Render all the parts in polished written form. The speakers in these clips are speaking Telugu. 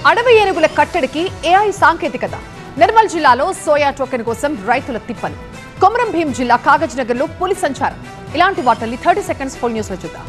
అడవి ఏనుగుల కట్టడికి ఏఐ సాంకేతికత. నిర్మల్ జిల్లాలో సోయా టోకెన్ కోసం రైతుల తిప్పలు. కొమరం భీం జిల్లా కాగజ్ నగర్ లో పులి సంచారం. ఇలాంటి వార్తల్ని 30 సెకండ్స్ ఫుల్ న్యూస్ లో చూద్దాం.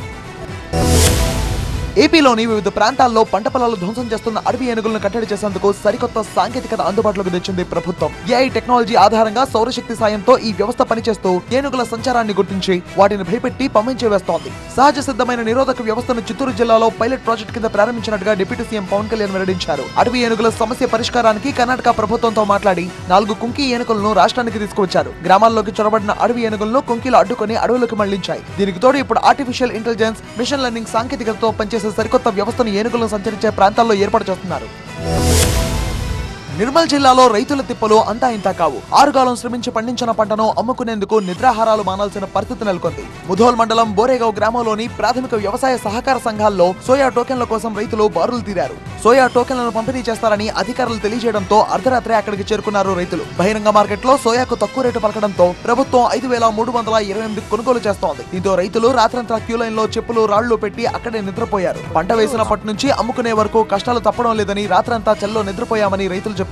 ఏపీలోని వివిధ ప్రాంతాల్లో పంట పొలాలు ధ్వంసం చేస్తున్న అడవి ఏనుగులను కట్టడి చేసేందుకు సరికొత్త సాంకేతికత అందుబాటులోకి తెచ్చింది ప్రభుత్వం. ఏఐ టెక్నాలజీ ఆధారంగా సౌరశక్తి సాయంతో ఈ వ్యవస్థ పనిచేస్తూ ఏనుగుల సంచారాన్ని గుర్తించి వాటిని భయపెట్టి పంపించి వేస్తోంది. సహజ సిద్ధమైన నిరోధక వ్యవస్థను చిత్తూరు జిల్లాలో పైలట్ ప్రాజెక్ట్ కింద ప్రారంభించినట్టుగా డిప్యూటీ సీఎం పవన్ కళ్యాణ్ వెల్లడించారు. అడవి ఏనుగుల సమస్య పరిష్కారానికి కర్ణాటక ప్రభుత్వంతో మాట్లాడి 4 కుంకి ఏనుగులను రాష్ట్రానికి తీసుకువచ్చారు. గ్రామాల్లోకి చొరబడిన అడవి ఏనుగులను కుంకీలు అడ్డుకొని అడవులకు మళ్లించాయి. దీనికి తోడు ఇప్పుడు ఆర్టిఫిషియల్ ఇంటెలిజెన్స్, మిషన్ లెర్నింగ్ సాంకేతికతతో పనిచేసే సరికొత్త వ్యవస్థను ఏనుగులను సంచరించే ప్రాంతాల్లో ఏర్పాటు చేస్తున్నారు. నిర్మల్ జిల్లాలో రైతుల తిప్పలు అంతా ఇంతా కావు. 6 కాలం శ్రమించి పండించిన పంటను అమ్ముకునేందుకు నిద్రాహారాలు మానాల్సిన పరిస్థితి నెలకొంది. ముధోల్ మండలం బోరేగావ్ గ్రామంలోని ప్రాథమిక వ్యవసాయ సహకార సంఘాల్లో సోయా టోకెన్ల కోసం రైతులు బారులు తీరారు. సోయా టోకెన్లను పంపిణీ చేస్తారని అధికారులు తెలియజేయడంతో అర్ధరాత్రి అక్కడికి చేరుకున్నారు రైతులు. బహిరంగ మార్కెట్లో సోయాకు తక్కువ రేటు పలకడంతో ప్రభుత్వం 5,328 కొనుగోలు చేస్తోంది. దీంతో రైతులు రాత్రంతా క్యూ లైన్ లో చెప్పులు రాళ్లు పెట్టి అక్కడే నిద్రపోయారు. పంట వేసినప్పటి నుంచి అమ్ముకునే వరకు కష్టాలు తప్పడం లేదని రాత్రంతా చెల్లో నిద్రపోయామని రైతులు చెప్తున్నారు.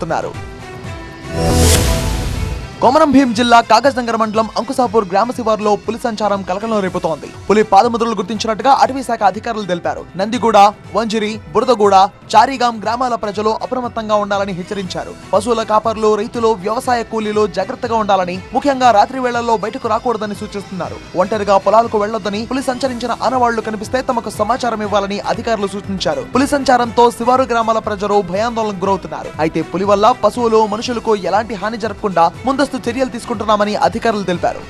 కొమరం భీం జిల్లా కాగజ్ నగర్ మండలం అంకుసాపూర్ గ్రామ శివారులో పులి సంచారం కలకలం రేపుతోంది. పులి పాదముద్రలు గుర్తించినట్టుగా అటవీ శాఖ అధికారులు తెలిపారు. నందిగూడ, వంజిరి, బురదగూడ, చారిగాం గ్రామాల ప్రజలు అప్రమత్తంగా ఉండాలని హెచ్చరించారు. పశువుల కాపర్లు, రైతులు, వ్యవసాయ కూలీలు జాగ్రత్తగా ఉండాలని, ముఖ్యంగా రాత్రి వేళల్లో బయటకు రాకూడదని సూచిస్తున్నారు. ఒంటరిగా పొలాలకు వెళ్లొద్దని, పులి సంచరించిన ఆనవాళ్లు కనిపిస్తే తమకు సమాచారం ఇవ్వాలని అధికారులు సూచించారు. పులి సంచారంతో శివారు గ్రామాల ప్రజలు భయాందోళనకు గురవుతున్నారు. అయితే పులి వల్ల పశువులు, మనుషులకు ఎలాంటి హాని జరగకుండా ముందస్తు చర్యలు తీసుకుంటున్నామని అధికారులు తెలిపారు.